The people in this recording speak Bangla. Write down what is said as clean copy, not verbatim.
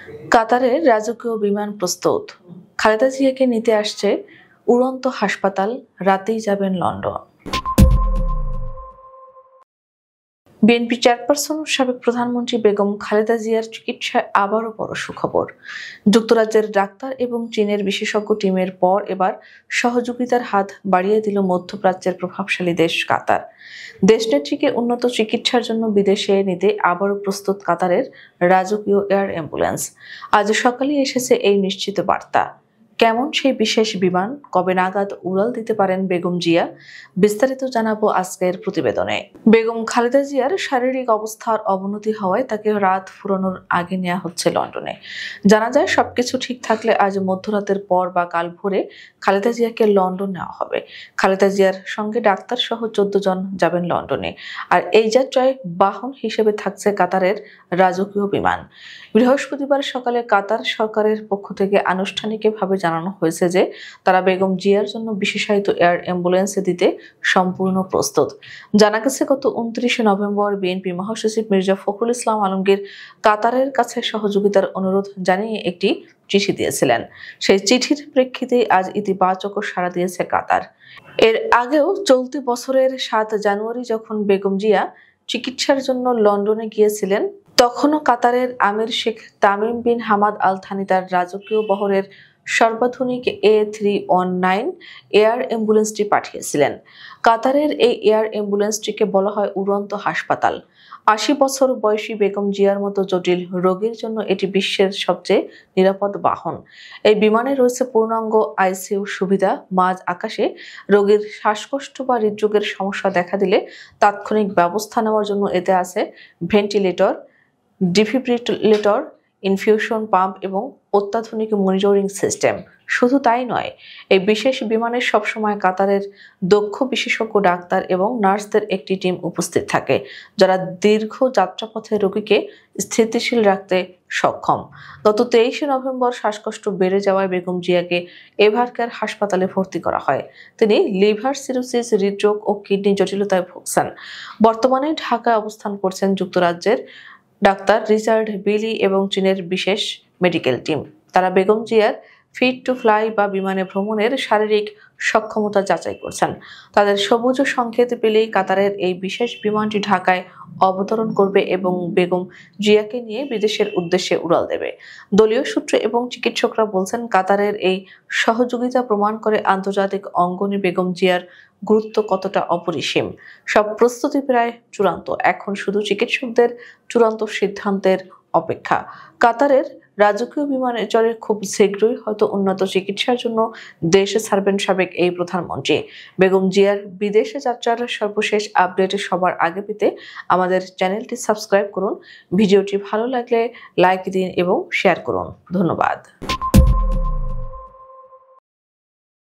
কাতারের রাজকীয় বিমান প্রস্তুত, খালেদা জিয়াকে নিতে আসছে উড়ন্ত হাসপাতাল, রাতেই যাবেন লন্ডন। বিএনপি চেয়ারপারসন সাবেক প্রধানমন্ত্রী বেগম খালেদা জিয়ার চিকিৎসায় আবারও বড় সুখবর। যুক্তরাজ্যের ডাক্তার এবং চীনের বিশেষজ্ঞ টিমের পর এবার সহযোগিতার হাত বাড়িয়ে দিল মধ্যপ্রাচ্যের প্রভাবশালী দেশ কাতার। দেশনেত্রীকে উন্নত চিকিৎসার জন্য বিদেশে নিতে আবারও প্রস্তুত কাতারের রাজকীয় এয়ার অ্যাম্বুলেন্স। আজ সকালে এসেছে এই নিশ্চিত বার্তা। কেমন সেই বিশেষ বিমান, কবে নাগাদ উড়াল দিতে পারেন বেগম জিয়া, বিস্তারিত জানাবো আজকের প্রতিবেদনে। বেগম খালেদা জিয়ার শারীরিক অবস্থার অবনতি হওয়ায় তাকে রাত ফুরানোর আগে নেওয়া হচ্ছে লন্ডনে। জানা যায় সবকিছু ঠিক থাকলে আজ মধ্যরাতের পর বা কাল ভোরে খালেদা জিয়াকে লন্ডন নেওয়া হবে। খালেদা জিয়ার সঙ্গে ডাক্তার সহ 14 জন যাবেন লন্ডনে। আর এই যাত্রায় বাহন হিসেবে থাকছে কাতারের রাজকীয় বিমান। বৃহস্পতিবার সকালে কাতার সরকারের পক্ষ থেকে আনুষ্ঠানিকভাবে জানানো হয়েছে যে তারা বেগম জিয়ার জন্য বিশেষায়িত এয়ার অ্যাম্বুলেন্স দিতে সম্পূর্ণ প্রস্তুত। জানা গেছে গত 29 নভেম্বর বিএনপি মহাসচিব মির্জা ফখরুল ইসলাম আলমগীর কাতারের কাছে সহযোগিতার অনুরোধ জানিয়ে একটি চিঠি দিয়েছিলেন। সেই চিঠির প্রেক্ষিতে আজ ইতিবাচক সাড়া দিয়েছে কাতার। এর আগেও চলতি বছরের 7 জানুয়ারি যখন বেগম জিয়া চিকিৎসার জন্য লন্ডনে গিয়েছিলেন, তখনও কাতারের আমির Sheikh Tamim bin Hamad Al Thani তার রাজকীয় বহরের সর্বাধুনিক A319 এয়ার অ্যাম্বুলেন্সটি পাঠিয়েছিলেন। কাতারের এই এয়ার অ্যাম্বুলেন্সটিকে বলা হয় উড়ন্ত হাসপাতাল। 80 বছর বয়সী বেগম জিয়ার মতো জটিল রোগীর জন্য এটি বিশ্বের সবচেয়ে নিরাপদ বাহন। এই বিমানে রয়েছে পূর্ণাঙ্গ আইসিইউ সুবিধা। মাঝ আকাশে রোগীর শ্বাসকষ্ট বা হৃদরোগের সমস্যা দেখা দিলে তাৎক্ষণিক ব্যবস্থা নেওয়ার জন্য এতে আছে ভেন্টিলেটর, ডিফিব্রিলেটর, ইনফিউশন পাম্প এবং অত্যাধুনিক মনিটরিং সিস্টেম। শুধু তাই নয়, এই বিশেষ বিমানে সবসময় কাতারের দক্ষ বিশেষজ্ঞ ডাক্তার এবং নার্সদের একটি টিম উপস্থিত থাকে, যারা দীর্ঘ যাত্রাপথে রোগীকে স্থিতিশীল রাখতে সক্ষম। গত 23 নভেম্বর শ্বাসকষ্ট বেড়ে যাওয়ায় বেগম জিয়াকে এভারকেয়ার হাসপাতালে ভর্তি করা হয়। তিনি লিভার সিরোসিস, হৃদরোগ ও কিডনি জটিলতায় ভুগছেন। বর্তমানে ঢাকায় অবস্থান করছেন যুক্তরাজ্যের ডাক্তার রিচার্ড বিলি এবং চীনের বিশেষ মেডিকেল টিম। তারা বেগম জিয়ার ফিট টু ফ্লাই বা বিমানে ভ্রমণের শারীরিক সক্ষমতা যাচাই করছেন। তাদের সবুজ সংকেত পেলেই কাতারের এই বিশেষ বিমানটি ঢাকায় অবতরণ করবে এবং বেগম জিয়াকে নিয়ে বিদেশের উদ্দেশ্যে উড়াল দেবে। দলীয় সূত্র এবং চিকিৎসকরা বলছেন, কাতারের এই সহযোগিতা প্রমাণ করে আন্তর্জাতিক অঙ্গনে বেগম জিয়ার গুরুত্ব কতটা অপরিসীম। সব প্রস্তুতি প্রায় চূড়ান্ত, এখন শুধু চিকিৎসকদের চূড়ান্ত সিদ্ধান্তের অপেক্ষা। কাতারের রাজকীয় বিমানে চড়ে খুব শীঘ্রই হয়তো উন্নত চিকিৎসার জন্য দেশে ছাড়বেন সাবেক এই প্রধানমন্ত্রী। বেগম জিয়ার বিদেশে যাত্রার সর্বশেষ আপডেট সবার আগে পেতে আমাদের চ্যানেলটি সাবস্ক্রাইব করুন। ভিডিওটি ভালো লাগলে লাইক দিন এবং শেয়ার করুন। ধন্যবাদ।